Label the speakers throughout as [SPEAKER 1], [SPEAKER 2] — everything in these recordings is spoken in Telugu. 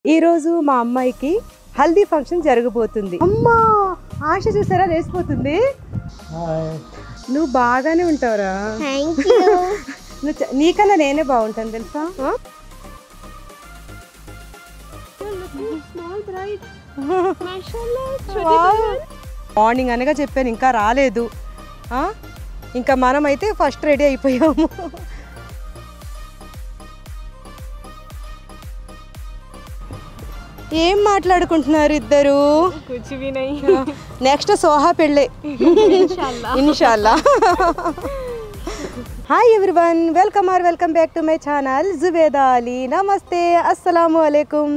[SPEAKER 1] ఈ రోజు మా అమ్మాయికి హల్దీ ఫంక్షన్ జరగబోతుంది. అమ్మా ఆశ చూసారా లేసిపోతుంది. నువ్వు బాగానే ఉంటావురా. నీకన్నా నేనే బాగుంటాను తెలుసా. మార్నింగ్ అనగా చెప్పాను ఇంకా రాలేదు. ఇంకా మనమైతే ఫస్ట్ రెడీ అయిపోయాము. ఏం మాట్లాడుకుంటున్నారు ఇద్దరు? నెక్స్ట్ సోహా పెళ్ళే ఇన్షాల్లా. Hi everyone, welcome back to my channel Zubeda Ali. నమస్తే, అస్సలాము అలైకుం.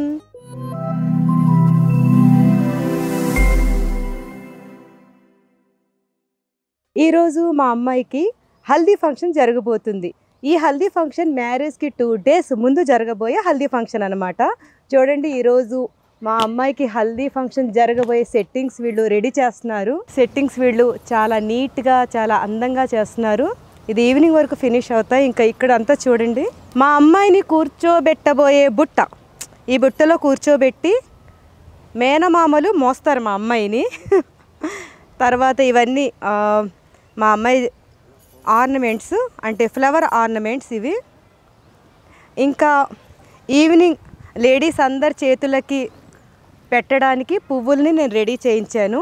[SPEAKER 1] ఈరోజు మా అమ్మాయికి హల్దీ ఫంక్షన్ జరగబోతుంది. ఈ హల్దీ ఫంక్షన్ మ్యారేజ్కి 2 days ముందు జరగబోయే హల్దీ ఫంక్షన్ అనమాట. చూడండి, ఈరోజు మా అమ్మాయికి హల్దీ ఫంక్షన్ జరగబోయే సెట్టింగ్స్ వీళ్ళు రెడీ చేస్తున్నారు. సెట్టింగ్స్ వీళ్ళు చాలా నీట్గా చాలా అందంగా చేస్తున్నారు. ఇది ఈవినింగ్ వరకు ఫినిష్ అవుతాయి. ఇంకా ఇక్కడ అంతా చూడండి, మా అమ్మాయిని కూర్చోబెట్టబోయే బుట్ట. ఈ బుట్టలో కూర్చోబెట్టి మేనమామలు మోస్తారు మా అమ్మాయిని. తర్వాత ఇవన్నీ మా అమ్మాయి ఆర్నమెంట్స్, అంటే ఫ్లవర్ ఆర్నమెంట్స్ ఇవి. ఇంకా ఈవినింగ్ లేడీస్ అందరి చేతులకి పెట్టడానికి పువ్వుల్ని నేను రెడీ చేయించాను.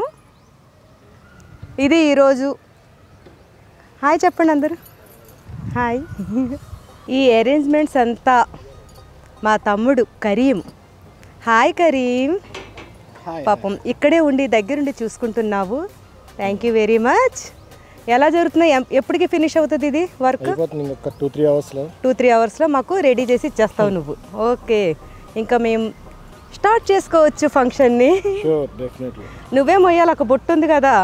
[SPEAKER 1] ఇది ఈరోజు. హాయ్ చెప్పండి అందరూ, హాయ్. ఈ అరేంజ్మెంట్స్ అంతా మా తమ్ముడు కరీం. హాయ్ కరీం. పాపం ఇక్కడే ఉండి దగ్గరుండి చూసుకుంటున్నావు. Thank you very much. ఎలా జరుగుతున్నాయి? ఎప్పటికి ఫినిష్ అవుతుంది ఇది వర్క్? 2-3 అవర్స్లో మాకు రెడీ చేసి ఇచ్చేస్తావు నువ్వు. ఓకే, ఇంకా మేము స్టార్ట్ చేసుకోవచ్చు ఫంక్షన్ని. నువ్వే మొయ్యాలి. ఒక బొట్టు ఉంది కదా,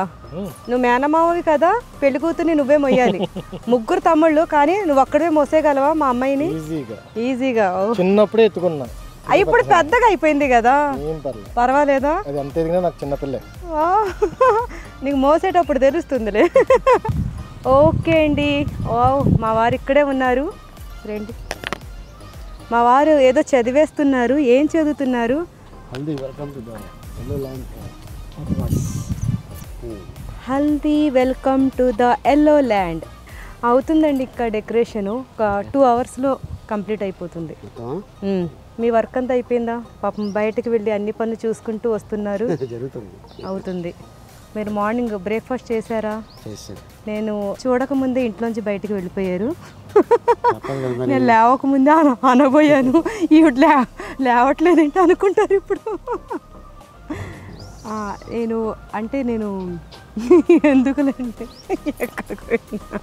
[SPEAKER 1] నువ్వు మేనమావవి కదా, పెళ్లి కూతుర్ని నువ్వే మొయ్యాలి. 3 తమ్ముళ్ళు, కానీ నువ్వు ఒక్కడే మోసేయగలవా మా అమ్మాయిని? ఈజీగా.
[SPEAKER 2] చిన్నప్పుడే ఎత్తుకున్నా,
[SPEAKER 1] ఇప్పుడు పెద్దగా అయిపోయింది కదా, పర్వాలేదా? నీకు మోసేటప్పుడు తెలుస్తుందిలే. ఓకే అండి. మా వారు ఇక్కడే ఉన్నారు, రండి. మా వారు ఏదో చదివేస్తున్నారు. ఏం చదువుతున్నారు? Haldi welcome to the yellow land. అవుతుందండి ఇక్కడ డెకరేషను. ఒక 2 అవర్స్లో కంప్లీట్ అయిపోతుంది. మీ వర్క్ అంతా అయిపోయిందా? పాపం బయటకు వెళ్ళి అన్ని పనులు చూసుకుంటూ వస్తున్నారు. అవుతుంది. మీరు మార్నింగ్ బ్రేక్ఫాస్ట్ చేశారా? నేను చూడకముందే ఇంట్లోంచి బయటకు వెళ్ళిపోయారు. నేను లేవకముందే అనబోయాను. ఈవిడ లేవట్లేదంటే అనుకుంటారు ఇప్పుడు. నేను ఎందుకులేంటే ఎక్కడికి వెళ్ళినా.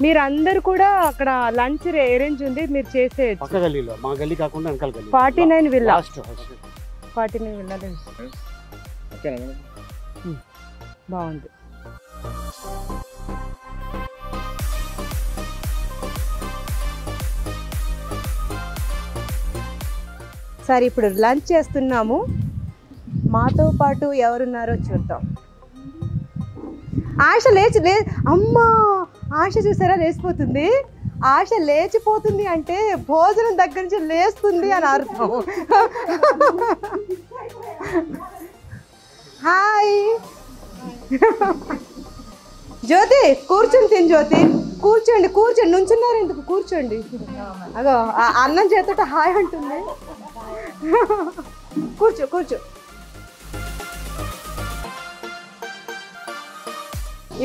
[SPEAKER 1] మీరందరూ కూడా అక్కడ లంచ్ అరేంజ్ ఉంది, మీరు చేసేది. 49 విల్లా. 49 విల్లా బాగుంది. సరే, ఇప్పుడు లంచ్ చేస్తున్నాము. మాతో పాటు ఎవరున్నారో చూద్దాం. ఆశ అమ్మా ఆశ చూసారా లేచిపోతుంది. ఆశ లేచిపోతుంది అంటే భోజనం దగ్గర నుంచి లేస్తుంది అని అర్థం. హాయ్ జ్యోతి, కూర్చొని తిని. జ్యోతి కూర్చోండి, నుంచున్నారు ఎందుకు? కూర్చోండి. అగో అన్నం చేతట హాయ్ అంటుంది. కూర్చో.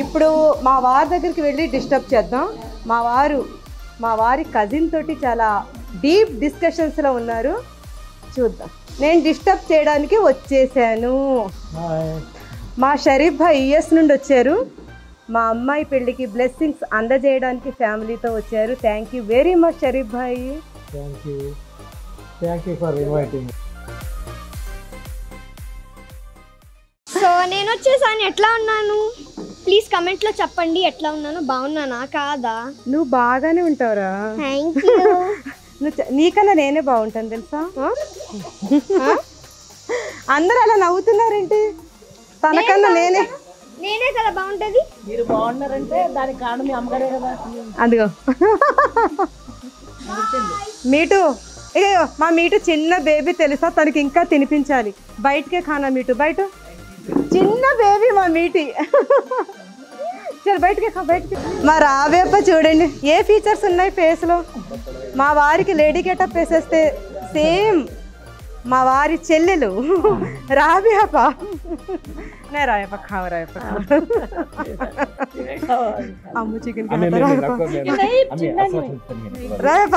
[SPEAKER 1] ఇప్పుడు మా వారి దగ్గరికి వెళ్ళి డిస్టర్బ్ చేద్దాం. మా వారి కజిన్ తోటి చాలా డీప్ డిస్కషన్స్లో ఉన్నారు, చూద్దాం. నేను డిస్టర్బ్ చేయడానికి వచ్చేసాను. మా షరీఫ్ భాయ్ యుఎస్ నుండి వచ్చారు. మా అమ్మాయి పెళ్ళికి బ్లెస్సింగ్స్ అందజేయడానికి ఫ్యామిలీతో వచ్చారు. Thank you very much Sharif Bhai.
[SPEAKER 2] Thank you for inviting.
[SPEAKER 3] So నేను వచ్చేసాను. ఎట్లా ఉన్నాను? ప్లీజ్ కమెంట్లో చెప్పండి ఎట్లా ఉన్నాను. బాగున్నానా కాదా?
[SPEAKER 1] నువ్వు బాగానే ఉంటావురా.
[SPEAKER 3] Thank you.
[SPEAKER 1] నీకన్నా నేనే బాగుంటాను తెలుసా. అందరూ అలా నవ్వుతున్నారేంటి? తనకన్నా నేనే
[SPEAKER 3] నేనే కదా బాగుంటది.
[SPEAKER 4] మీరు బాగున్నారంటే దానికి కారణం మీ అమ్మగారే కదా.
[SPEAKER 1] అదిగో మీటు, ఏ మా మీటు చిన్న బేబీ తెలుసా, తనకి ఇంకా తినిపించాలి. బయటకే ఖానా మీటు, బయట చిన్న బేబీ మా మీటి. చల్ బయటకే ఖా, బయటకి. మా రావేప చూడండి ఏ ఫీచర్స్ ఉన్నాయి ఫేస్లో. మా వారికి లేడీ గెటప్ వేసేస్తే సేమ్ మా వారి చెల్లెలు రావేప. నే రాయప్ప ఖావ, రాయప్ప అమ్ము చికెన్ రాయప్ప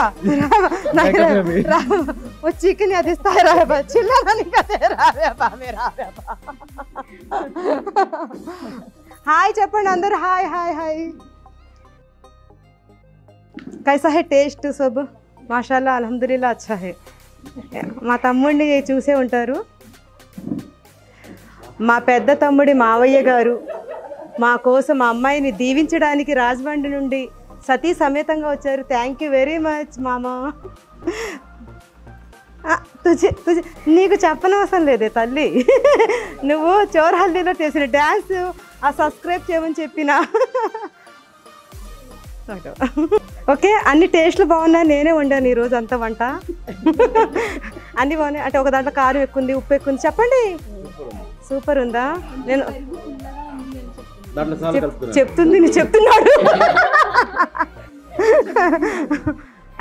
[SPEAKER 1] वो चिकन याद इस्ता है रायबा चिल्ला नहीं कहते रायबा मेरा रायबा हाय चप्पन अंदर हाय हाय हाय कैसा है टेस्ट सब माशाल्लाह अल्हम्दुलिल्लाह अच्छा है మా తమ్ముడిని చూసే ఉంటారు మా పెద్ద తమ్ముడి మావయ్య గారు మా కోసం మా అమ్మాయిని దీవించడానికి రాజమండ్రి నుండి సతీ సమేతంగా వచ్చారు థ్యాంక్ యూ వెరీ మచ్ మామ నీకు చెప్పనవసరం లేదే తల్లి నువ్వు చోర్ హల్దీలో చేసిన డ్యాన్స్ ఆ సబ్స్క్రైబ్ చేయమని చెప్పిన ఓకే అన్ని టేస్ట్లు బాగున్నాయి నేనే వండాను ఈరోజు అంతా వంట అన్నీ బాగున్నాయి అంటే ఒక దాంట్లో కారం ఎక్కువ ఉంది ఉప్పు ఎక్కువ ఉంది చెప్పండి సూపర్ ఉందా నేను చెప్తుంది నీ చెప్తున్నాడు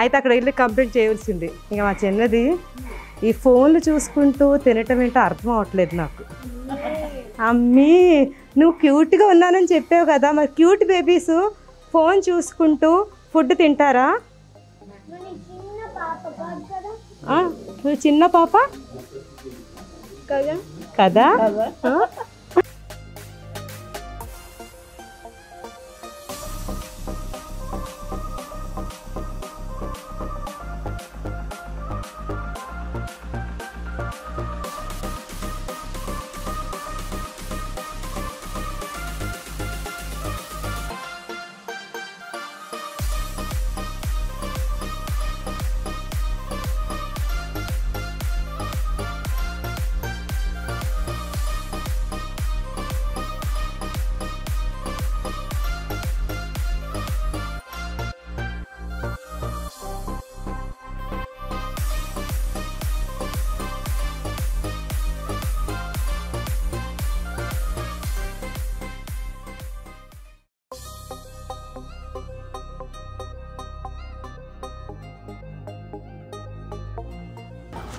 [SPEAKER 1] అయితే అక్కడ వెళ్ళి కంప్లైంట్ చేయవలసింది ఇంకా మా చిన్నది ఈ ఫోన్లు చూసుకుంటూ తినటం ఏంటో అర్థం అవ్వట్లేదు నాకు అమ్మీ నువ్వు క్యూట్గా ఉన్నానని చెప్పావు కదా మరి క్యూట్ బేబీస్ ఫోన్ చూసుకుంటూ ఫుడ్ తింటారా నువ్వు చిన్న పాప కదా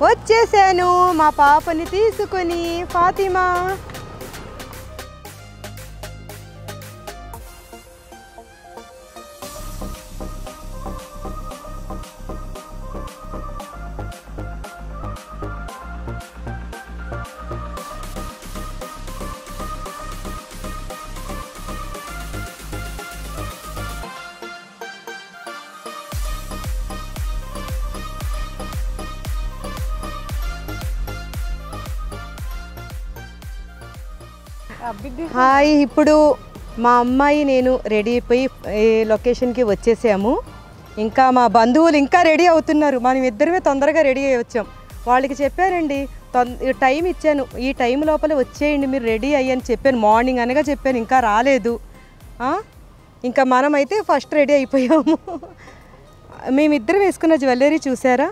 [SPEAKER 1] వచ్చేసాను మా పాపని తీసుకొని ఫాతిమా హాయ్ ఇప్పుడు మా అమ్మాయి నేను రెడీ అయిపోయి లొకేషన్కి వచ్చేసాము ఇంకా మా బంధువులు ఇంకా రెడీ అవుతున్నారు మనం ఇద్దరమే తొందరగా రెడీ అయ్యి వచ్చాం వాళ్ళకి చెప్పానండి టైం ఇచ్చాను ఈ టైం లోపల వచ్చేయండి మీరు రెడీ అయ్యని చెప్పాను మార్నింగ్ అనగా చెప్పాను ఇంకా రాలేదు ఇంకా మనమైతే ఫస్ట్ రెడీ అయిపోయాము మేమిద్దరం వేసుకున్న జ్యువెలరీ చూసారా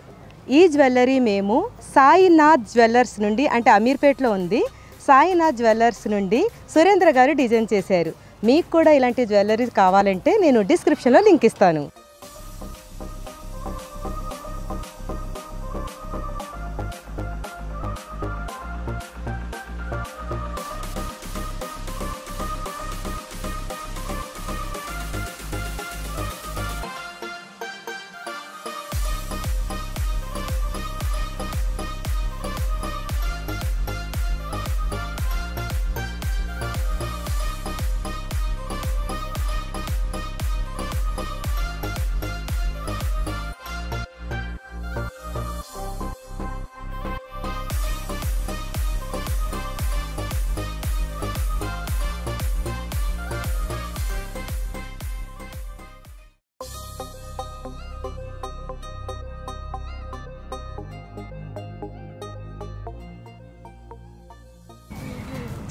[SPEAKER 1] ఈ జ్యువెలరీ మేము సాయినాథ్ జ్యువెలర్స్ నుండి అంటే అమీర్పేటలో ఉంది సాయినాథ్ జ్యువెలర్స్ నుండి సురేంద్ర గారు డిజైన్ చేశారు మీకు కూడా ఇలాంటి జ్యువెలరీ కావాలంటే నేను డిస్క్రిప్షన్లో లింక్ ఇస్తాను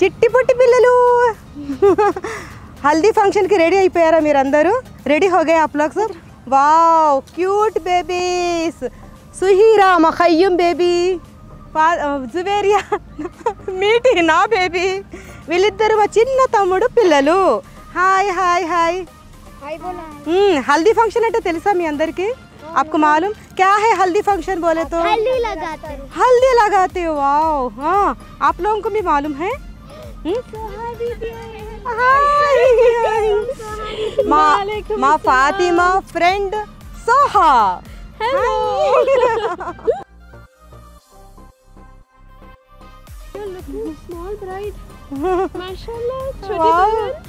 [SPEAKER 1] చిట్టి పొట్టి పిల్లలు हल्दी फंक्शन की रेडी అయిపోయారా మీరందరూ? రెడీ हो गए आप लोग सब? वाओ क्यूट बेबीज, सुहीरा मखय्यम बेबी, జువేరియా మీటి నా బేబీ, వీళ్ళిద్దరు మా చిన్న తమ్ముడు పిల్లలు. Hi hi hi. Haldi function అంటే తెలుసా మీ అందరికి? आपको मालूम क्या है हल्दी फंक्शन बोले तो?
[SPEAKER 3] हल्दी
[SPEAKER 1] लगाते हो. वाओ हाँ, आप लोगों को भी मालूम है? మా ఫాతిమా ఫ్రెండ్ సోహా.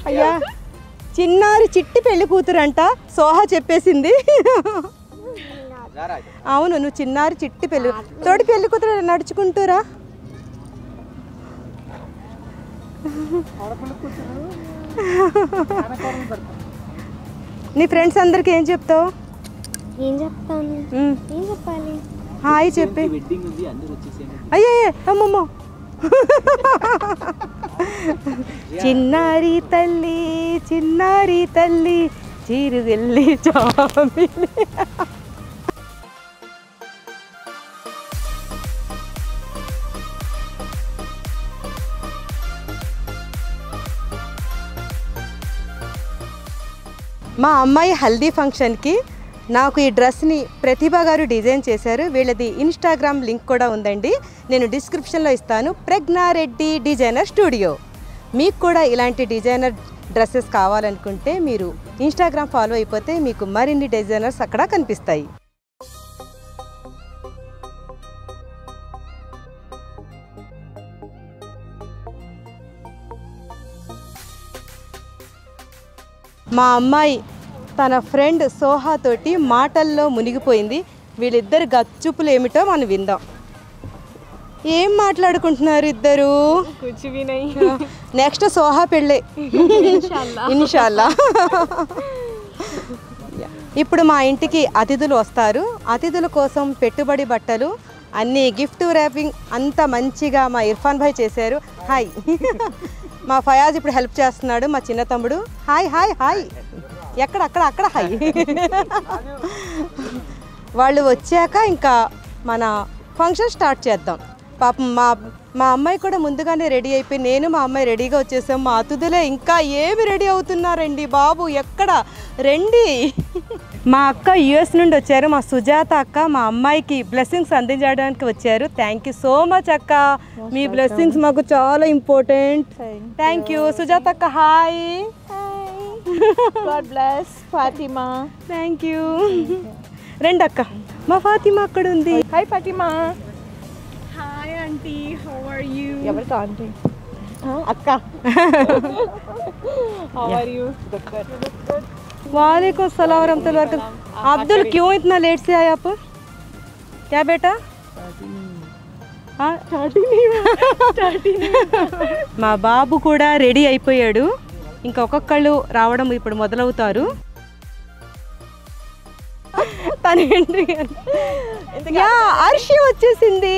[SPEAKER 1] అయ్యా చిన్నారి చిట్టి పెళ్లి కూతురంట సోహా చెప్పేసింది. అవును, నువ్వు చిన్నారి చిట్టి పెళ్లి తోటి పెళ్లి కూతురు నడుచుకుంటూరా. నీ ఫ్రెండ్స్ అందరికి ఏం చెప్తావు?
[SPEAKER 3] ఏం చెప్తాను, ఏం చెప్పాలి?
[SPEAKER 1] హాయ్ చెప్పి. అయ్యే అమ్మమ్మ. చిన్నారి తల్లి చిన్నారి తల్లి చిరుగెల్లి చామిలి. మా అమ్మాయి హల్దీ ఫంక్షన్కి నాకు ఈ డ్రెస్ని ప్రతిభ గారు డిజైన్ చేశారు. వీళ్ళది ఇన్స్టాగ్రామ్ లింక్ కూడా ఉందండి, నేను డిస్క్రిప్షన్లో ఇస్తాను. ప్రజ్ఞారెడ్డి డిజైనర్ స్టూడియో. మీకు కూడా ఇలాంటి డిజైనర్ డ్రెస్సెస్ కావాలనుకుంటే మీరు ఇన్స్టాగ్రామ్ ఫాలో అయిపోతే మీకు మరిన్ని డిజైనర్స్ అక్కడ కనిపిస్తాయి. మా అమ్మాయి తన ఫ్రెండ్ సోహా తోటి మాటల్లో మునిగిపోయింది. వీళ్ళిద్దరు గచ్చుపులు ఏమిటో మనం విందాం. ఏం మాట్లాడుకుంటున్నారు ఇద్దరు? నెక్స్ట్ సోహా పెళ్ళే ఇన్షాల్లా. ఇప్పుడు మా ఇంటికి అతిథులు వస్తారు. అతిథుల కోసం పెట్టుబడి బట్టలు అన్నీ గిఫ్ట్ ర్యాపింగ్ అంతా మంచిగా మా ఇర్ఫాన్ భాయ్ చేశారు. హాయ్. మా ఫయాజ్ ఇప్పుడు హెల్ప్ చేస్తున్నాడు, మా చిన్న తమ్ముడు. Hi hi hi. ఎక్కడ అక్కడ అక్కడ హాయ్. వాళ్ళు వచ్చాక ఇంకా మన ఫంక్షన్ స్టార్ట్ చేద్దాం. పాపం మా అమ్మాయి కూడా ముందుగానే రెడీ అయిపోయి నేను మా అమ్మాయి రెడీగా వచ్చేసాం. మా అతిథులే ఇంకా ఏమి రెడీ అవుతున్నారండి బాబు, ఎక్కడ రండి. మా అక్క యుఎస్ నుండి వచ్చారు, మా సుజాత అక్క మా అమ్మాయికి బ్లెస్సింగ్స్ అందించడానికి వచ్చారు. థ్యాంక్ యూ సో మచ్ అక్క, మీ బ్లెస్సింగ్స్ మాకు చాలా ఇంపార్టెంట్. థ్యాంక్ యూ సుజాత అక్క. Hi.
[SPEAKER 4] God bless Fatima.
[SPEAKER 1] Thank you. రండి అక్క, మా ఫాతిమా అక్కడ ఉంది.
[SPEAKER 4] Hi Fatima.
[SPEAKER 5] Hi auntie, how are you?
[SPEAKER 4] ఎవరితో ఆంటీ? అక్క. How are you? Good.
[SPEAKER 1] वालेकुम सलाम वरहमतुल्लाहि वबरकातुहू. अब्दुल क्यों इतना लेट से आए आप? क्या बेटा? మా బాబు కూడా రెడీ అయిపోయాడు. ఇంకా ఒక్కొక్కళ్ళు రావడం ఇప్పుడు మొదలవుతారు. తన ఎంట్రీ అర్షి వచ్చేసింది.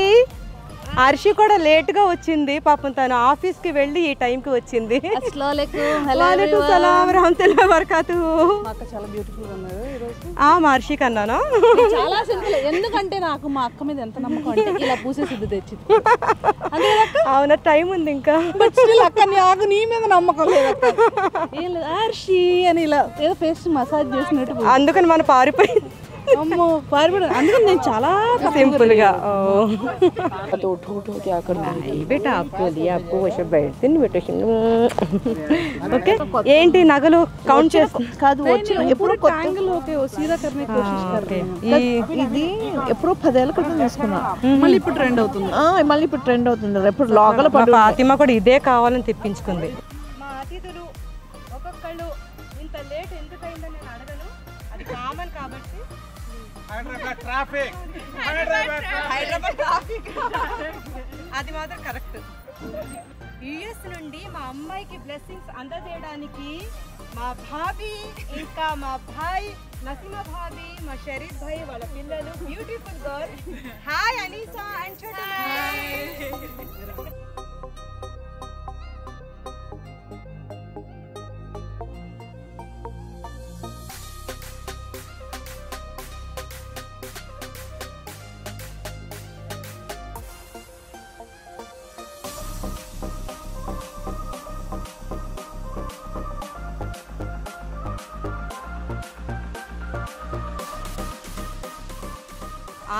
[SPEAKER 1] అర్షి కూడా లేట్గా వచ్చింది పాపం, తను ఆఫీస్కి వెళ్ళి ఈ టైంకి వచ్చింది. వాలేకుం సలాం వరహమతుల్లాహి వబరకాతుహూ.
[SPEAKER 4] చాలా బ్యూటిఫుల్ గా ఉన్నారు ఈ రోజు.
[SPEAKER 1] మా అర్షి కన్నానా?
[SPEAKER 4] చాలా సింపుల్, ఎందుకంటే నాకు మా అక్క మీద ఎంత నమ్మకం అంటే ఇలా పూసేసిద్ది తెచ్చింది.
[SPEAKER 1] అవునా, టైం ఉంది ఇంకా.
[SPEAKER 4] అక్క నాకు నీ మీద నమ్మకం లేదు అక్క. ఏం లేదు హర్షి అని ఇలా ఏదో ఫేస్ మసాజ్ చేసినట్టు.
[SPEAKER 1] అందుకని మనం పారిపోయి
[SPEAKER 4] అమ్మో పారిపోయి. అందుకని నేను చాలా
[SPEAKER 1] సింపుల్ గా.
[SPEAKER 4] బేటా
[SPEAKER 1] ఓకే. ఏంటి నగలు కౌంట్ చేస్తా
[SPEAKER 4] కాదు, వచ్చిన ఎప్పుడు ఇది ఎప్పుడు 10 ఏళ్ళ క్రితం తీసుకున్నా, మళ్ళీ ఇప్పుడు ట్రెండ్ అవుతుంది. ఎప్పుడు లోకల్
[SPEAKER 1] ఫాతిమా కూడా ఇదే కావాలని తెప్పించుకుంది. మా అతిథులు ఒక్కొక్కళ్ళు ఇంత లేట్ ఎందుకైందని నేను అడగను, అది కామన్ కాబట్టి. హైదరాబాద్ ట్రాఫిక్ అది మాత్రం కరెక్ట్. యుఎస్ నుండి మా అమ్మాయికి బ్లెస్సింగ్స్ అందజేయడానికి మా భాబీ ఇంకా మా భాయ్ నసీమా భాబీ, మా షరీఫ్ భాయ్ వాళ్ళ పిల్లలు beautiful girl. Hi Anisa and ఛోటా.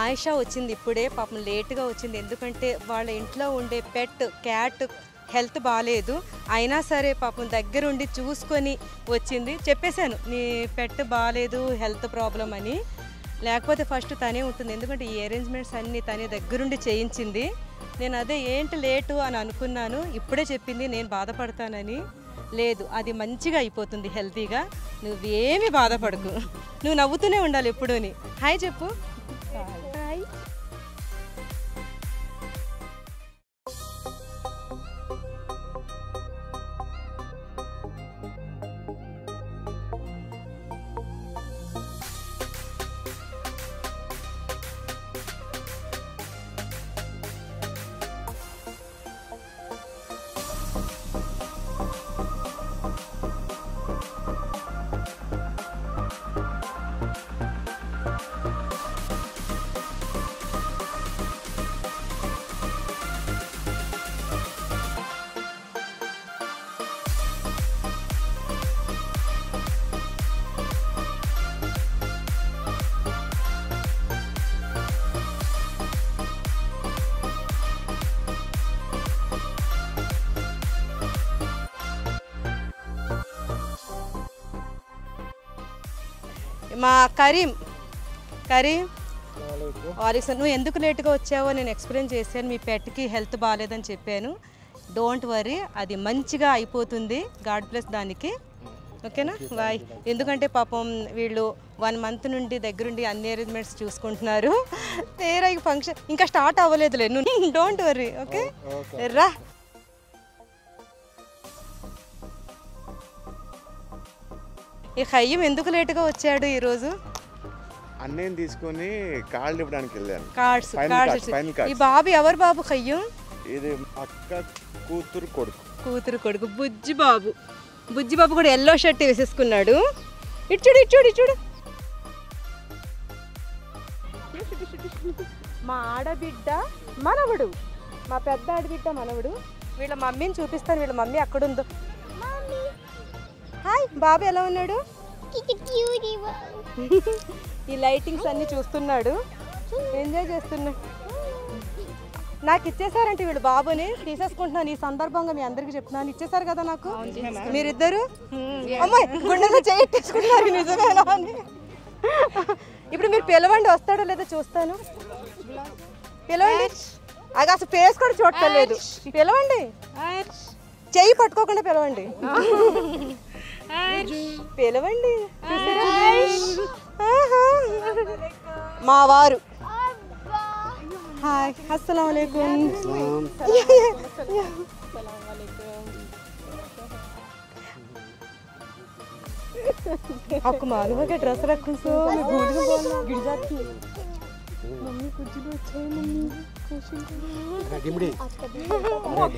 [SPEAKER 1] ఆయిషా వచ్చింది ఇప్పుడే, పాపం లేట్గా వచ్చింది. ఎందుకంటే వాళ్ళ ఇంట్లో ఉండే పెట్ క్యాట్ హెల్త్ బాగాలేదు, అయినా సరే పాపం దగ్గరుండి చూసుకొని వచ్చింది. చెప్పేశాను నీ పెట్ బాగాలేదు, హెల్త్ ప్రాబ్లం అని. లేకపోతే ఫస్ట్ తనే ఉంటుంది, ఎందుకంటే ఈ అరేంజ్మెంట్స్ అన్నీ తనే దగ్గరుండి చేయించింది. నేను అదే ఏంటి లేటు అని అనుకున్నాను, ఇప్పుడే చెప్పింది నేను బాధపడతానని. లేదు, అది మంచిగా అయిపోతుంది హెల్తీగా, నువ్వేమీ బాధపడకు, నువ్వు నవ్వుతూనే ఉండాలి ఎప్పుడూని. హాయ్ చెప్పు. హాయ్. మా కరీం వారికి నువ్వు ఎందుకు లేట్గా వచ్చావో నేను ఎక్స్ప్లెయిన్ చేశాను. మీ పెట్కి హెల్త్ బాగాలేదని చెప్పాను. డోంట్ వరీ, అది మంచిగా అయిపోతుంది. గాడ్ బ్లెస్ దానికి. ఓకేనా? బాయ్. ఎందుకంటే పాపం వీళ్ళు 1 month నుండి దగ్గరుండి అన్ని అరేంజ్మెంట్స్ చూసుకుంటున్నారు. తీరా ఈ ఫంక్షన్ ఇంకా స్టార్ట్ అవ్వలేదులే, నువ్వు డోంట్ వరీ. ఓకే రా. ఈ ఖయ్యం ఎందుకు లేటుగా వచ్చాడు ఈరోజు?
[SPEAKER 6] అన్నేం తీసుకొని కార్డులు ఇవ్వడానికి వెళ్ళాను.
[SPEAKER 1] కార్డ్స్. ఈ బాబు ఎవరు బాబు? ఖయ్యం
[SPEAKER 6] ఇది అక్క కూతురు కొడుకు
[SPEAKER 1] బుజ్జి బాబు కూడా ఎల్లో షర్ట్ వేసేసుకున్నాడు. ఇచ్చుడు. మా ఆడబిడ్డ మనవడు, మా పెద్ద ఆడబిడ్డ మనవడు. వీళ్ళ మమ్మీని చూపిస్తాను, వీళ్ళ మమ్మీ అక్కడుందో. హాయ్ బాబు, ఎలా ఉన్నాడు? ఈ లైటింగ్స్ అన్ని చూస్తున్నాడు, ఎంజాయ్ చేస్తున్నాడు. నాకు ఇచ్చేసారంటే వీళ్ళు బాబుని తీసేసుకుంటున్నాను. ఈ సందర్భంగా మీ అందరికి చెప్తున్నాను, ఇచ్చేసారు కదా నాకు. మీరిద్దరు అమ్మాయి గుండెలో చేయించుకున్నారు, నిజమేనా అని. ఇప్పుడు మీరు పిలవండి, వస్తాడో లేదో చూస్తాను. పిలవండి. అది అసలు ఫేస్ కూడా చూడలేదు. పిలవండి, చెయ్యి పట్టుకోకుండా పిలవండి. మా వారు. హాయ్, అస్సలాము అలైకుం. आपको मालूम है कि ड्रेस रखूं सो मैं भूल गई, गिर जाती है मम्मी। कुछ भी अच्छा है मम्मी, खुशी
[SPEAKER 2] गिमड़ी
[SPEAKER 1] गुड।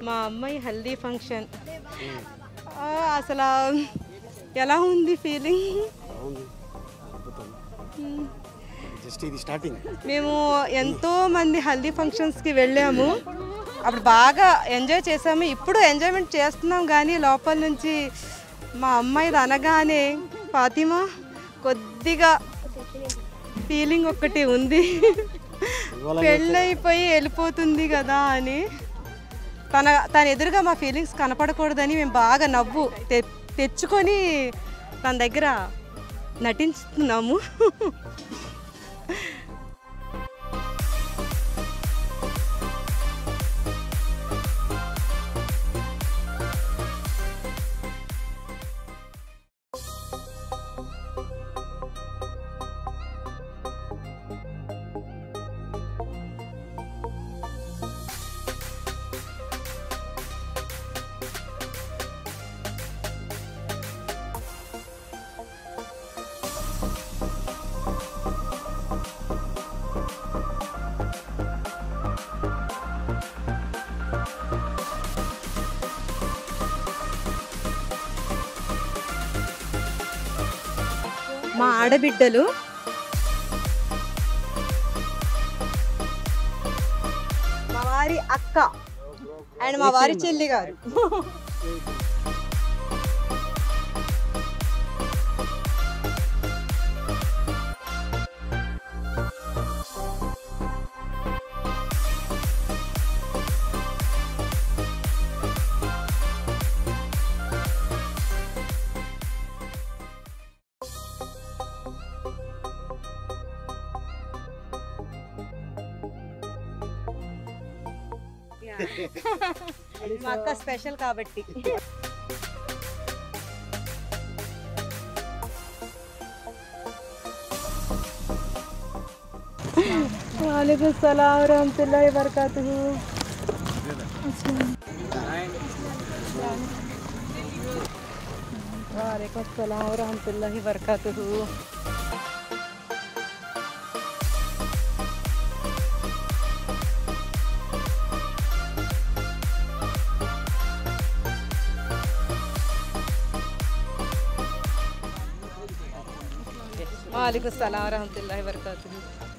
[SPEAKER 1] మా అమ్మాయి హల్దీ ఫంక్షన్ అసలు ఎలా ఉంది ఫీలింగ్? మేము ఎంతో మంది హల్దీ ఫంక్షన్స్కి వెళ్ళాము, అప్పుడు బాగా ఎంజాయ్ చేసాము. ఇప్పుడు ఎంజాయ్మెంట్ చేస్తున్నాం, కానీ లోపల నుంచి మా అమ్మాయిది అనగానే ఫాతిమా కొద్దిగా ఫీలింగ్ ఒకటి ఉంది, పెళ్ళైపోయి వెళ్ళిపోతుంది కదా అని. తన ఎదురుగా మా ఫీలింగ్స్ కనపడకూడదని మేము బాగా నవ్వు తెచ్చుకొని తన దగ్గర నటిస్తున్నాము. మా ఆడబిడ్డలు. మా వారి అక్క అండ్ మా వారి చెల్లి గారు. మా అక్క స్పెషల్ కాబట్టి. వాలేకుమ్ సలాం వరహమతుల్లాహి వబరకాతుహు. వాలేకుమ్ సలాం వరహమతుల్లాహి వబరకాతుహు. वालेकुम सलाम रहमतुल्लाहि वबरकातुहू.